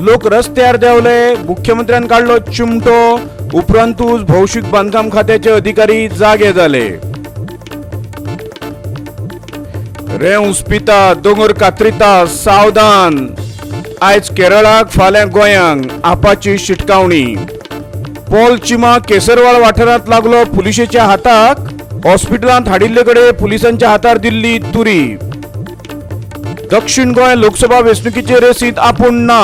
लोक रस्त्यार देवले, मुख्यमंत्र्यान काढलो चिमटो, उपरांतूच भौशीक बांधकाम खात्याचे अधिकारी जागे जाले. रेंवस पिता, दोंगर कात्रिता, सावधान. आयज केरळाक, फाल्यां गोंयांक आपाची शिटकावणी. पोल चिमा केसरवाळ वाठारांत लागलो पुलिशेच्या हाताक. हॉस्पिटलांत हाडिल्ले कडे पुलिसांच्या हातार दिल्ली तुरी. दक्षिण गोंय लोकसभा वेंचणुकीचे रेसींत आपूण ना.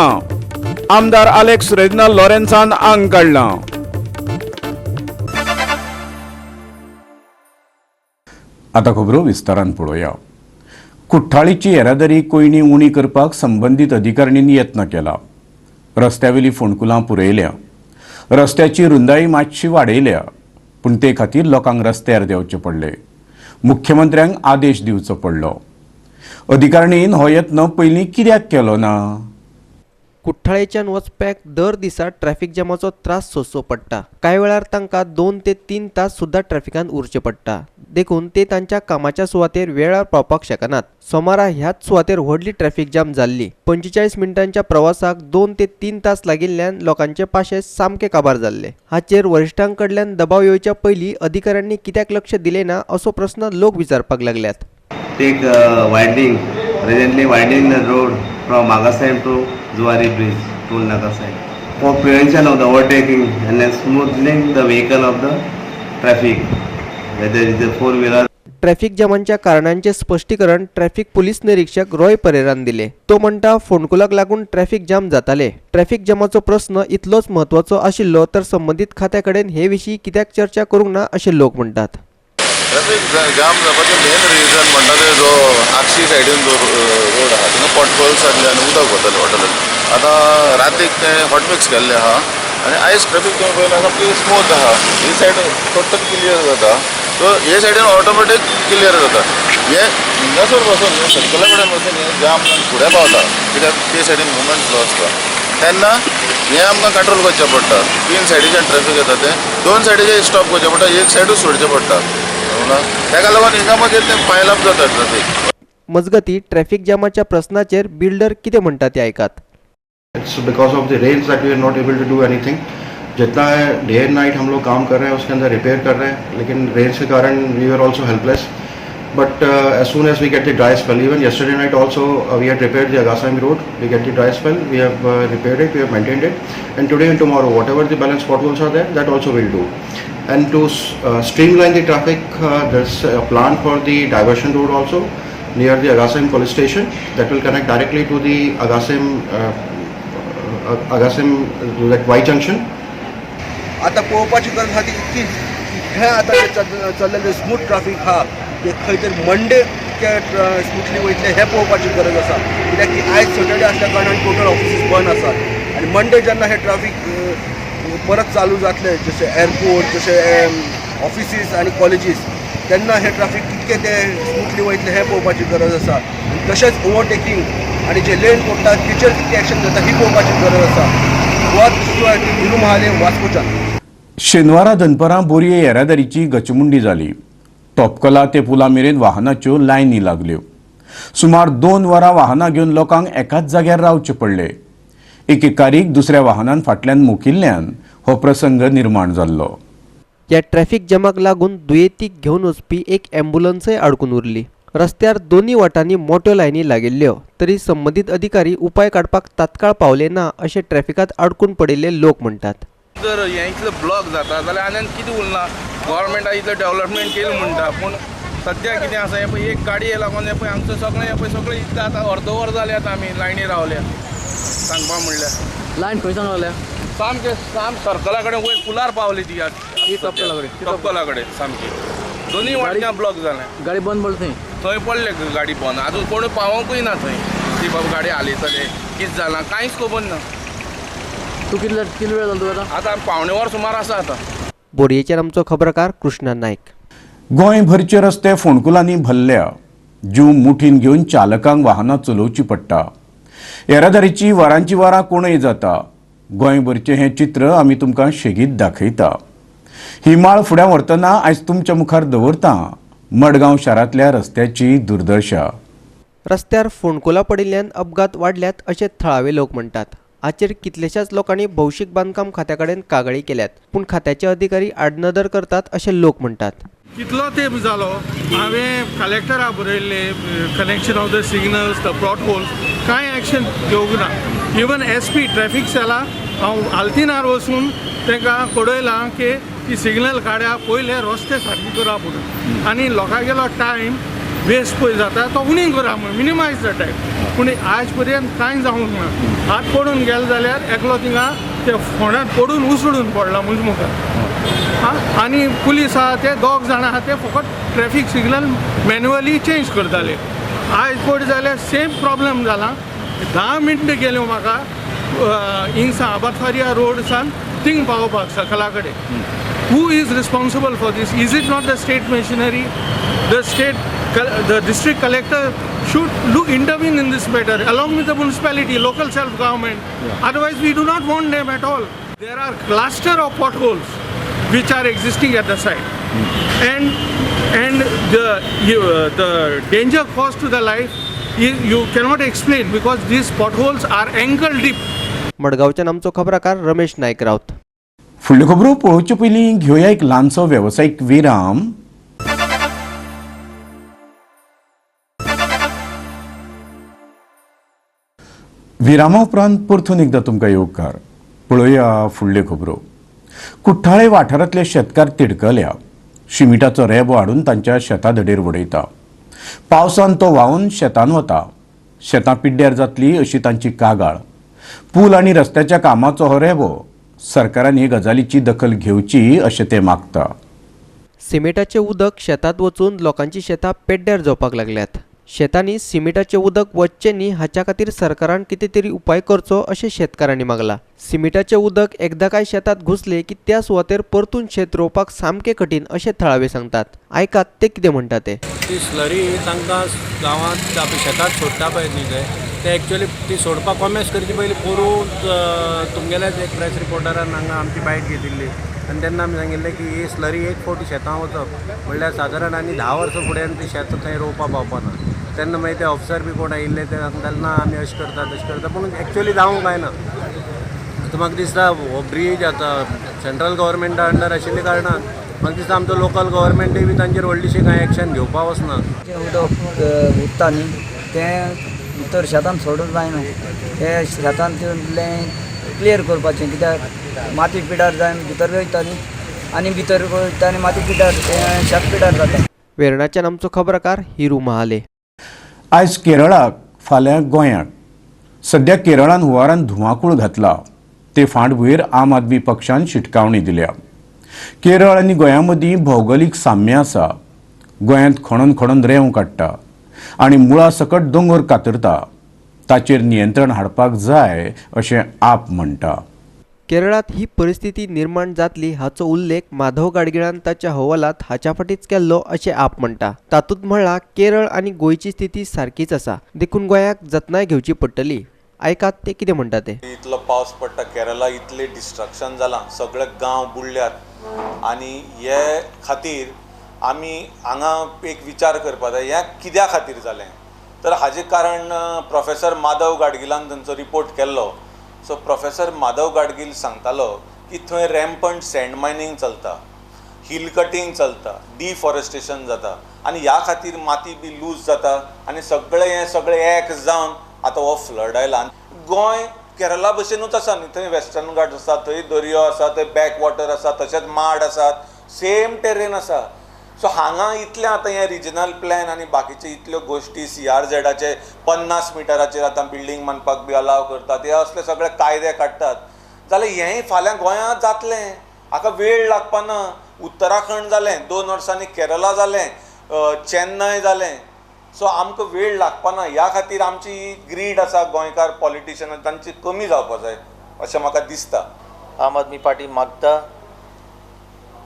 आमदार अलेक्स रेजिनाल्ड लॉरेन्सान आंग काढला. आता खबरो विस्तारान पळोवया. कुठ्ठाळीची येरादारी कोयणी उणी करपाक संबंधीत अधिकाऱ्यांनी यत्न केला. रस्त्यावेली फोंडकुलां पुरयल्या. रस्त्याची रुंदाई मातशी वाडयल्या, पूण ते खातीर लोकांक रस्त्यार देवचे पडले. मुख्यमंत्र्यांक आदेश दिवचो पडलो. अधिकाऱ्यांनीन हो यत्न पयलीं कित्याक केलो ना? कुठ्ठाळेच्यान वचप्याक दर दिसा ट्रॅफिक जामाचो त्रास सोंसचो पडटा. कांय वेळार तांकां 2 ते 3 तास सुद्धा ट्रॅफिकांत उरचे पडटा. देखून ते तांच्या कामाच्या सुवातेर वेळार पावपाक शकनात. सोमारा ह्याच सुवातेर व्हडली ट्रॅफिक जाम जाल्ली. 45 मिनटांच्या प्रवासाक 2 ते 3 तास लागिल्ल्यान लोकांचे पाशे सामके काबार जाल्ले. हाचेर वरिश्ठांकडल्यान दबाव येवच्या पयलीं अधिकाऱ्यांनी कित्याक लक्ष दिले ना असो प्रश्न लोक विचारपाक लागल्यात. Take presently widening the road from Agasem to Zuari Bridge, Toll Naga side, for prevention of the overtaking and then smoothing the vehicle of the traffic, whether it is a four-wheeler. Traffic जामांच्या कारणांचे स्पष्टीकरण traffic police निरीक्षक रॉय परेरान दिले. तो म्हणटा फोंडकुलाक लागून traffic jam जाताले. Traffic Jamacho प्रश्न इतलोच महत्वाचो आशिल्लो तर संबंधित खात्या कडेन हे विशीं कित्याक चर्चा करूंक ना अशें लोक म्हणटात. ट्रॅफिक जाम जावपाचें मेन रिजन म्हणटा ते जो आगशी सायडीन जो रोड आहा थिंगा पॉटहोल्स आसले आनी उदक वतालें. आतां रातीक तें हॉटमिक्स केल्लें आहा आनी आयज ट्रॅफिक तुमी पळयल्यार सामकी स्मूथ आहा. ही सायड टोटल क्लियर जाता, सो हे सायडीन ऑटोमॅटीक क्लियर जाता. हे हिंगासर वचून सर्कला कडेन वचून हे जाम जावन फुडें पावता, कित्याक ते सायडीन मुवमेंट स्लो आसता. तेन्ना हें आमकां कंट्रोल करचें पडटा. 3 सायडीच्यान ट्रॅफिक येता तें 2 सायडीचे स्टॉप करचें पडटा, एक सायडूच सोडचें पडटा. ताका लागून हिंगा मागीर तें पायल अप जाता ट्रॅफिक. मजगती ट्रॅफिक जामाच्या प्रश्नाचेर बिल्डर कितें म्हणटा ते आयकात. It's because of the rains that we are not able to do anything. जितना डे एंड नाइट हम लोग काम कर रहे हैं उसके अंदर रिपेयर कर रहे हैं, लेकिन रेन्स के कारण we are also helpless. But as soon as we get the dry spell, even yesterday night also we had repaired the Agasem road. We get the dry spell, we have repaired it, we have maintained it, and today and tomorrow whatever the balance potholes are there, that also we'll do. And to streamline the traffic, there's a plan for the diversion road also near the Agasem police station that will connect directly to the Agasem that Y junction. आता पळोवपाची गरज आहा ती इतकी हे आता चल्लेले smooth traffic हा ते खंय तरी मंडे स्मूथली वयतले हे पळोवपाची गरज आसा. कित्याक की आयज सॅटर्डे आसल्या कारणान टोटल ऑफिसीस बंद आसात आनी मंडे जेन्ना हे ट्रॅफिक परत चालू जातले, जशे एअरपोर्ट, जशे ऑफिसीस आनी कॉलेजीस, तेन्ना हे ट्रॅफिक कितके ते स्मूथली वयतले हे पळोवपाची गरज आसा. तशेंच ओवरटेकिंग आनी जे लेन पडटा तेचेर कितली एक्शन जाता ही पळोवपाची गरज आसा. विरू महाले वास्कोच्या शेनवारा दनपारां बोरये येरादारीची गचमुंडी जाली. तोपकला ते पुला मेरेन वाहनाच्यो लायनी लागल्यो. सुमार 2 वरां वाहनां घेवन लोकांक एकाच जाग्यार रावचे पडले. एकेकारीक दुसऱ्या वाहनान फाटल्यान मुकिल्ल्यान हो प्रसंग निर्माण जाल्लो. या ट्रॅफिक जामाक लागून दुयेंतीक घेवन वचपी एक ॲम्ब्युलन्सय अडकून उरली. रस्त्यार दोन्ही वाटांनी मोठ्यो लायनी लागिल्ल्यो, तरी संबंधित अधिकारी उपाय काडपाक तात्काळ पावले ना अशें ट्रॅफिकांत अडकून पडिल्ले लोक म्हणटात. जर हें इतलें ब्लॉक जाता जाल्यार आनी कितें उरना. गव्हर्मेंटान इतलें डेव्हलपमेंट केलें म्हणटा, पूण सद्या कितें आसा हें पळय एक गाडये लागून हें पळय आमचें सगळें हें पळय सगळें इतलें आतां अर्दवर जालें. आतां आमी लायनी रावल्या सांगपा म्हणल्यार लायन खंयसान रावल्या सामकें सर्कला कडेन वयर पुलार पावली ती तपकला कडेन सामकी दोनूय वाटच्यान ब्लॉक जालें. गाडी बंद पडली थंय पडले गाडी बंद. आजून कोण पावोंकूय ना थंय ती बाबा गाडी हालयतले कितें जालां कांयच खबर ना. तूं कितले वेळ जालो तुका आतां 1:15 सुमार आसा. आतां बोरयेचेर आमचो खबराकार कृष्णा नायक. गोंयभरचे रस्ते फोंडकुलांनी भरल्या. जीव मुठीन घेवन चालकांक वाहनां चलोवची पडटा. येरादारीची वरांची वरां कोणय जाता. गोंयभरचें हें चित्र आमी तुमकां शेगीत दाखयता. ही माळ फुडें व्हरतना आयज तुमच्या मुखार दवरता मडगांव शारांतल्या रस्त्याची दुर्दशा. रस्त्यार फोंडकुलां पडिल्ल्यान अपघात वाडल्यात अशें थळावे लोक म्हणटात. हाचेर कितलेशाच लोकांनी भौशीक बांदकाम खात्याकडेन कागाळी केल्यात, पूण खात्याचे अधिकारी आडनदर करतात अशें लोक म्हणटात. कितलो तेंप जालो हांवें कलेक्टराक बरयल्ले connection of the signals the plot holes, कांय एक्शन घेवंक ना. इवन SP ट्रॅफिक सेलाक हांव आल्तिनार वचून तांकां कळयलां की ती सिग्नल काड्या, पयले रस्ते सारके करा म्हणून, आनी लोकांगेलो टायम वेस्ट पळय जाता तो उणीव करा म्हणून, मिनिमायज द टायम. पूण आज पर्यंत कांय जावंक ना. हात पडून गेलो जाल्यार एकलो थिंगा ते फोंड्यांत पडून उसळून पडला म्हणजे मुखार. आनी पुलीस आहा ते 2 जाणां आहा ते फकत ट्रॅफिक सिग्नल मॅन्युअली चेंज करताले. आयज पळय जाल्यार सेम प्रॉब्लेम जाला. 10 मिनटां गेल्यो म्हाका हिंगसा आबातवारिया रोडसान थिंग पावोवपाक सकला कडेन. Who is responsible for this? Is it not the state machinery? The district collector should intervene in this matter along with the municipality, local self-government. Otherwise, we do not want them at all. There are cluster of potholes which are existing at the site, and the danger caused to the life you cannot explain because these potholes are ankle deep. मडगांवच्यान आमचो खबराकार रमेश नायक रावत. फुडल्यो खबरो पळोवचे पयलीं घेवया एक ल्हानसो वेवसायीक विराम. विरामा उपरांत परतून एकदां तुमकां येवकार. पळोवया फुडल्यो खबरो. कुठ्ठाळे वाठारांतले शेतकार तिडकल्या. शिमिटाचो रेबो हाडून तांच्या शेताधडेर उडयता. पावसान तो व्हांवन शेतान वता. शेतां पिड्ड्यार जातली अशी तांची कागाळ. पूल आनी रस्त्याच्या कामाचो हो रेबो. सरकारान हे गजालीची दखल घेवची अशें ते मागता. सिमेंटाचें उदक शेतांत वचून लोकांची शेतां पेड्ड्यार जावपाक लागल्यात. शेतांनी सिमेंटाचें उदक वचचें न्ही हाच्या खातीर सरकारान कितें तरी उपाय करचो अशें शेतकारांनी मागला. सिमेंटाचें उदक एकदां काय शेतांत घुसलें की त्या सुवातेर परतून शेत रोवपाक सामकें कठीण अशें थळावे सांगतात. आयकात ते कितें म्हणटा ते. ती स्लरी तांकां गांवांत आपल्या शेतांत सोडटा पळय न्ही ते एक्चुअली ती सोडपाक कॉमेस करचे पयलीं पोरू तुमगेल्याच एक प्रेस रिपोर्टरान हांगा आमची बायट घेतिल्ली आनी तेन्ना आमी सांगिल्लें की ही स्लरी एक फावटी शेतां वचप म्हणल्यार सादारण आनी 10 वर्सां फुडें ती शेत थंय रोवपाक पावपाना. तेन्ना मागीर ते ऑफिसर बी कोण आयिल्ले ते सांगताले ना आमी अशें करता तशें करता पूण एक्चुअली जावंक जायना. आतां म्हाका दिसता हो ब्रीज आतां सेंट्रल गव्हर्मेंटा अंडर आशिल्ले कारणान म्हाका दिसता आमचो लोकल गव्हर्मेंटूय बी तांचेर व्हडलीशी कांय एक्शन घेवपाक वचना. उदक उरता न्ही तें भितर शेतान सोडूंक जायना. ते शेतान तितलें क्लियर करपाचें कित्याक माती पिड्यार जावन भितर वयता न्ही आनी भितर वयता आनी माती पिड्यार शेत पिड्यार जाता. वेर्णाच्यान आमचो खबराकार हिरू महाले. आयज केरळाक फाल्यां गोंयाक. सध्या केरळान हुंवारान धुमाकूळ घातला. ते फाटभुंयेर आम आदमी पक्षान शिटकावणी दिल्या. केरळ आनी गोंया मदीं भौगोलीक साम्य आसा. गोंयांत खणून खणून रेंव काडटा आनी मुळा सकट दोंगर कातरता. ताचेर नियंत्रण हाडपाक जाय अशें आप म्हणटा. केरळात ही परिस्थिती निर्माण जातली हाचो उल्लेख माधव गाडगिळान ताच्या अहवालात हाच्या फाटींच केल्लो अशें आप म्हणटा. तातूंत म्हणला केरळ आनी गोंयची स्थिती सारकीच आसा, देखून गोंयाक जतनाय घेवची पडटली. आयकात ते कितें म्हणटा ते. इतलो पावस पडटा केरळा, इतले डिस्ट्रक्शन जालां, सगळे गांव बुडल्यात आनी हे खातीर आमी हांगा एक विचार करपाक जाय हें कित्या खातीर जालें. तर हाजें कारण प्रोफेसर माधव गाडगिलान तांचो रिपोर्ट केल्लो. सो प्रोफेसर माधव गाडगील सांगतालो की थंय रॅम्पंट सँड मायनींग चलता, हिल कटींग चलता, डिफॉरेस्टेशन जाता आनी ह्या खातीर माती बी लूज जाता आनी सगळें एक जावन आतां हो फ्लड आयला. गोंय केरळा भशेनूच आसा न्ही. थंय वेस्टर्न घाट आसा, थंय दर्यो आसा, थंय बॅक वॉटर आसा, तशेंच माड आसात, सेम टेरेन आसा. सो हांगा इतलें आतां हें रिजनल प्लॅन आनी बाकीचे इतल्यो गोश्टी CRZचे 50 मिटराचेर आतां बिल्डींग बांदपाक बी अलाव करतात, हे असले सगळे कायदे काडटात जाल्यार हेंय फाल्यां गोंयांत जातलें. हाका वेळ लागपाना. उत्तराखंड जालें 2 वर्सांनी, केरळा जालें, चेन्नय जालें. सो आमकां वेळ लागपाना. ह्या खातीर आमची ग्रीड आसा गोंयकार पॉलिटिशनां तांची कमी जावपाक जाय अशें म्हाका दिसता. आम आदमी पार्टी मागता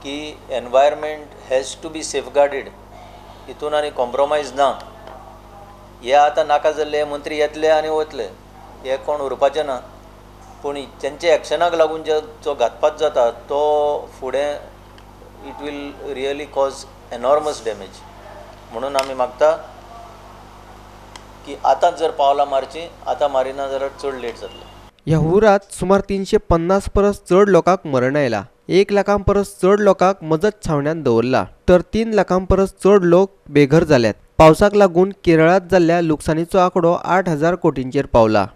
की environment has to be safeguarded, हितून आनी कॉम्प्रोमायज ना. हे आतां नाका जाल्ले मंत्री येतले आनी वतले, हे कोण उरपाचें ना. पूण तेंचे एक्शनाक लागून जो घातपात जाता तो फुडें it will really cause enormous damage. म्हणून आमी मागता की आतांच जर पावलां मारची, आतां मारिना जाल्यार चड लेट जातलें. ह्या हुरात सुमार 350 परस चड लोकांक मरण आयला. 1 लाखां परस चड लोकांक मजत छावण्यांत दवरला तर 3 लाखां परस चड लोक बेघर जाल्यात. पावसाक लागून केरळात जाल्ल्या लुकसाणीचो आंकडो 8,000 कोटींचेर पावला.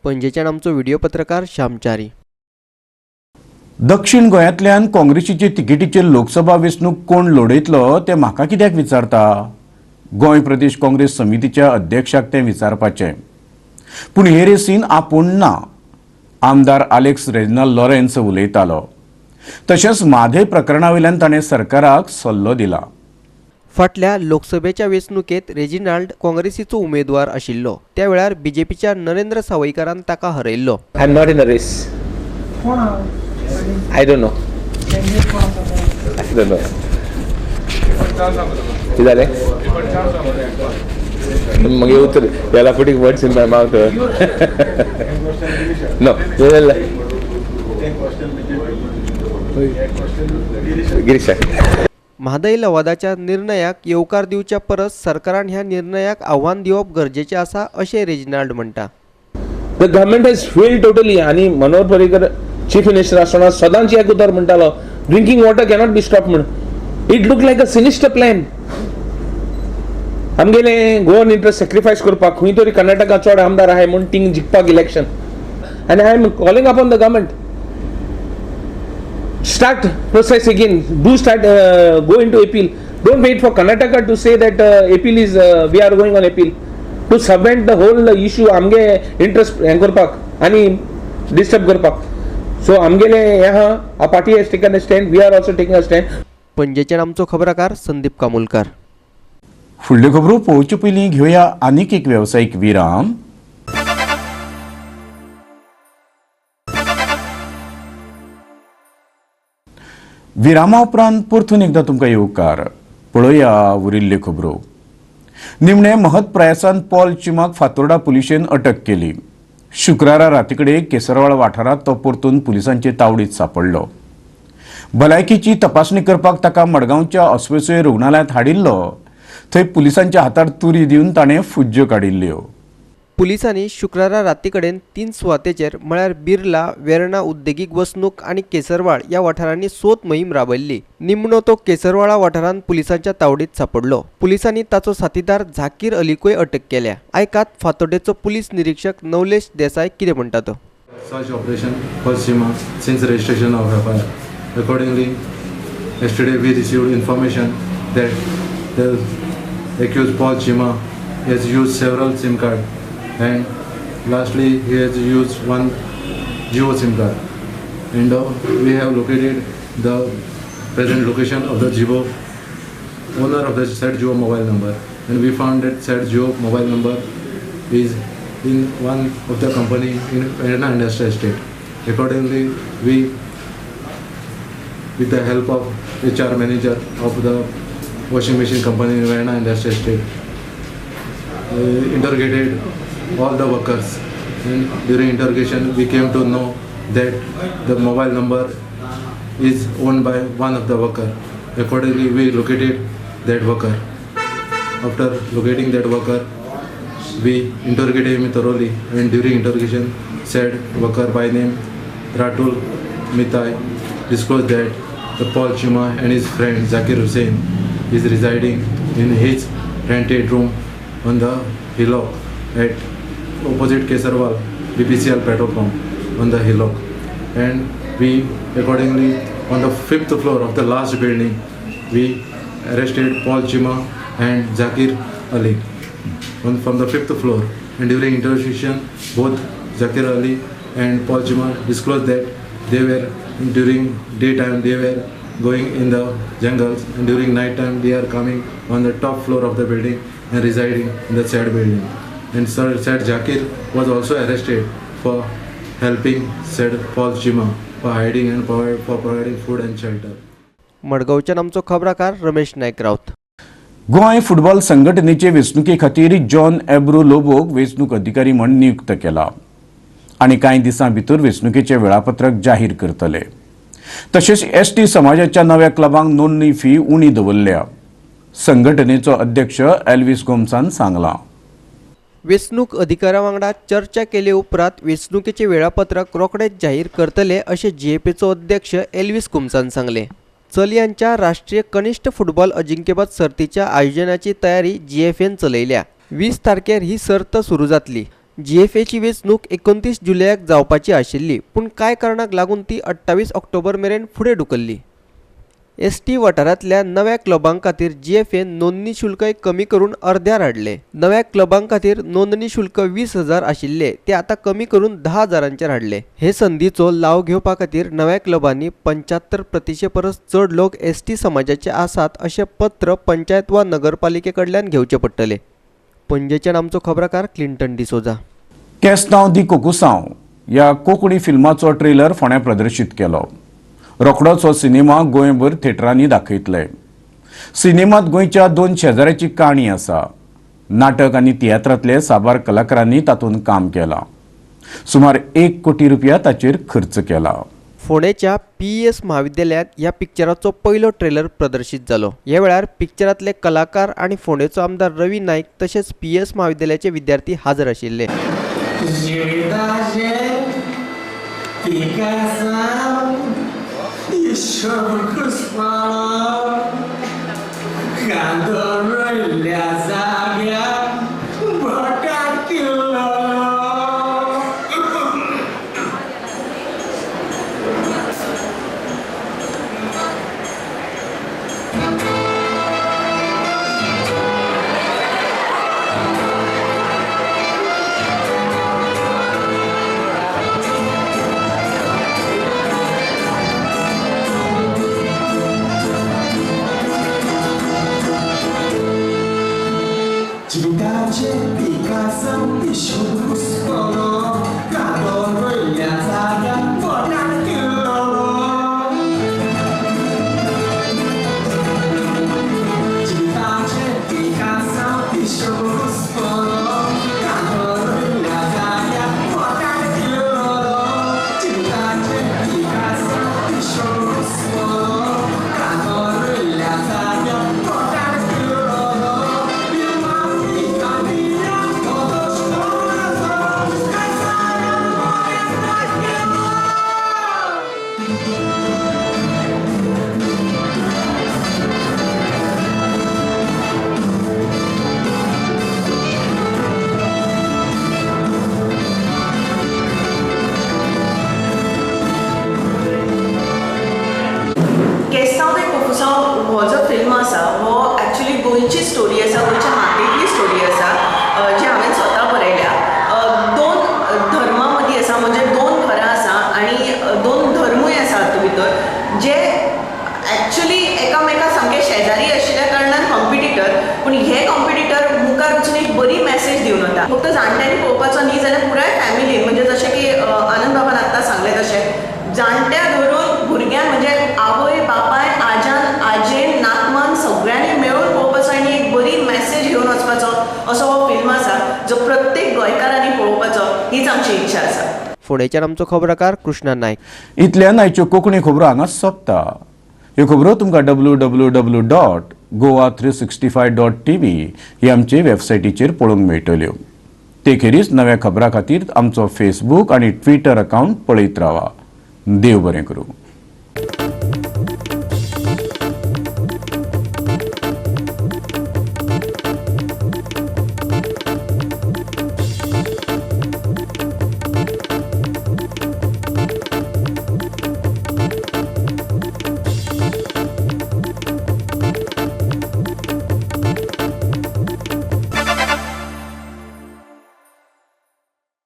पणजेच्यान आमचो व्हिडिओ पत्रकार श्यामचारी. दक्षिण गोंयांतल्यान काँग्रेसीचे तिकेटीचेर लोकसभा वेंचणूक कोण लढयतलो ते म्हाका कित्याक विचारता? गोंय प्रदेश काँग्रेस समितीच्या अध्यक्षाक तें विचारपाचें. पूण हे रेसीन आपूण ना. आमदार आलेक्स रेजिनाल्ड लॉरेन्स उलयतालो. तशेंच म्हादय प्रकरणा वयल्यान ताणें सरकाराक सल्लो दिला. फाटल्या लोकसभेच्या वेंचणुकेत रेजिनाल्ड काँग्रेसीचो उमेदवार आशिल्लो. त्या वेळार बीजेपीच्या नरेंद्र सावयकारान ताका हरयल्लो. I am not in a race. I don't know. किती झाले? मग येऊ तर याला putting words in my mouth. No Girish. Mhadei लवादाच्या निर्णयाक येवकार दिवच्या परस सरकारान ह्या निर्णयाक आव्हान दिवप गरजेचें आसा अशें रेजिनाल्ड म्हणटा. The government has failed totally. आणि मनोहर पर्रीकर चीफ मिनिस्टर आसतना सदांच एक उतर म्हणटालो drinking water cannot be stop म्हण. It look like a sinister plan. आमगेले गोवन इंट्रस्ट सॅक्रिफायस करपाक खंय तरी कर्नाटका चड आमदार आहाय म्हूण थिंग जिखपाक इलेक्शन. आनी I am calling upon the government start process again. Do start go into appeal. Don't wait for Karnataka to say that appeal is we are going on appeal. To submit the whole issue आमगे interest करपाक आणि disturb करपाक. So आमगेले यहाँ a party has taken a stand. We are also taking a stand. पणजेच्यान आमचो खबराकार संदीप कामुलकार. फुडल्यो खबरो पळोवचे पयलीं घेवया आनीक एक वेवसायीक विराम. विरामा उपरांत परतून एकदा तुमकां येवकार. पळोवया उरिल्ल्यो खबरो. निमणे महत् प्रयासान पॉल चिमाक फातोर्डा पुलिशेन अटक केली. शुक्रारा रातीकडे केसरवाळ वाठारांत तो परतून पुलिसांचे तावडीत सापडलो. भलायकीची तपासणी करपाक ताका मडगांवच्या अस्वेसोय रुग्णालयांत हाडिल्लो. थंय पुलिसांच्या हातार तुरी दिवन ताणें फुज्ज्यो काडिल्ल्यो. पुलिसांनी शुक्रारा राती कडेन 3 सुवातेचेर म्हळ्यार बिर्ला, वेर्णा उद्देगीक वसणूक आणि केसरवाळ या वाठारांनी सोद मोहीम राबयल्ली. निमणो तो केसरवाळा वाठारांत पुलिसांच्या तावडीत सापडलो. पुलिसांनी ताचो साथीदार झाकीर अलीकूय अटक केल्या. आयकात फातोर्डेचो पुलीस निरीक्षक नवलेश देसाय कितें म्हणटा तो. Search operation Paschima since registration of FIR. Accordingly, yesterday we received information that the accused Paul Chima has used several SIM cards, and lastly he has used one Jio SIM card. And we have located the present location of the Jio owner of the said Jio mobile number, and we found that said Jio mobile number is in one of the company in Verna Industrial Estate. Accordingly, we, with the help of HR manager of the washing machine company in Verna Industrial Estate, interrogated all the workers. And during interrogation, we came to know that the mobile number is owned by one of the worker. Accordingly, we located that worker. After locating that worker, we interrogated him thoroughly, and during interrogation, said worker by name Ratul Mitai disclosed that the Paul Chima and his friend Zakir Hussain is residing in his rented room on the hillock at opposite Kesarwal BPCL petrol pump on the hillock. And we accordingly on the 5th floor of the last building, we arrested Paul Chima and Zakir Ali from the 5th floor. And during interrogation, both Zakir Ali and Paul Chima disclosed that they were during daytime they were going in the jungles, and during night time they are coming on the top floor of the building and residing in the said building. And said Zakir was also arrested for helping said Paul Chima for hiding and for providing food and shelter. मडगांवच्यान आमचो खबराकार रमेश नायक Rawat. Goa football संघटनेचे वेंचणुके खातीर John एब्रो लोबोक वेंचणूक अधिकारी म्हूण नियुक्त केला आनी कांय दिसां भितर वेंचणुकेचें वेळापत्रक जाहीर करतले. तशेंच एसटी समाजाच्या नव्या क्लबांक नोंदणी फी उणी दवरल्या. संघटनेचो अध्यक्ष एल्विस गोमसान सांगला. वेंचणूक अधिकाऱ्या वांगडा चर्चा केले उपरांत वेंचणुकेचे वेळापत्रक रोखडेच जाहीर करतले अशें जीएफएचो अध्यक्ष एल्विस गोमसान सांगले. चलयांच्या राष्ट्रीय कनिष्ठ फुटबॉल अजिंक्यपद सर्तीच्या आयोजनाची तयारी जीएफएन चलयल्या. 20 तारखेर ही सर्त सुरू जातली. जीएफएची वेंचणूक 29 जुलयाक जावपाची आशिल्ली, पूण कांय कारणाक लागून ती 28 ऑक्टोबर मेरेन फुडें ढुकल्ली. एसटी वाठारांतल्या नव्या क्लबांक खातीर जीएफएन नोंदणी शुल्कय कमी करून अर्द्यार हाडले. नव्या क्लबांक खातीर नोंदणी शुल्क 20,000 आशिल्ले ते आतां कमी करून 10,000 हाडले. हे संदीचो लाव घेवपा खातीर नव्या क्लबांनी 75% परस चड लोक एसटी समाजाचे आसात अशें पत्र पंचायत वा नगरपालिके कडल्यान घेवचे पडटले. पणजेच्यान आमचो खबराकार क्लिंटन डिसोजा. केस्तांव दी कोकुसांव ह्या कोंकणी फिल्माचो ट्रेलर फोंड्या प्रदर्शीत केलो. रोखडोच हो सिनेमा गोंयभर थिएटरांनी दाखयतले. सिनेमांत गोंयच्या 2 शेजाऱ्याची काणी आसा. नाटक आनी तियात्रांतले साबार कलाकारांनी तातूंत काम केलां. सुमार 1 कोटी रुपया ताचेर खर्च केला. फोंडेच्या PES महाविद्यालयात ह्या पिक्चराचो पयलो ट्रेलर प्रदर्शीत जालो. ह्या वेळार पिक्चरांतले कलाकार आनी फोंडेचो आमदार रवी नाईक तशेंच PES महाविद्यालयाचे विद्यार्थी हाजर आशिल्ले. हो जो फिल्म आसा हो एक्चुअली गोंयची स्टोरी आसा, गोंयच्या मातयेंतली स्टोरी आसा जी हांवें स्वता बरयल्या. 2 धर्मा मदीं आसा, म्हणजे 2 घरां आसा आनी 2 धर्मूय आसा हातूंत भितर जे एक्चुअली एकामेका सामके शेजारी आशिल्ल्या कारणान कॉम्पिटिटर, पूण हे कॉम्पिटिटर मुखार वचून एक बरी मॅसेज दिवन वता. फक्त जाणट्यांनी पळोवपाचो न्ही जाल्यार पुराय फॅमिलीन, म्हणजे जशें की आनंद बाबान आत्तां सांगलें तशें जाणट्या धरून भुरग्यांक म्हणजे आवय बापाय आजान आजेन नातवान सगळ्यांनी मेळून पळोवपाचो आनी एक बरी मॅसेज घेवन वचपाचो असो हो फिल्म आसा जो प्रत्येक गोंयकारांनी पळोवपाचो हीच आमची इच्छा आसा. फोंडेच्यान आमचो खबराकार कृष्णा नायक. इतल्यान आयच्यो कोंकणी खबरो हांगा सोंपता. ह्यो खबरो तुमकां www.goa365.tv ही आमचे वेबसायटीचेर पळोवंक मेळटल्यो. ते खेरीज नव्या खबरां खातीर आमचो फेसबूक आनी ट्विटर अकावंट पळयत रावा. देव बरें करूं.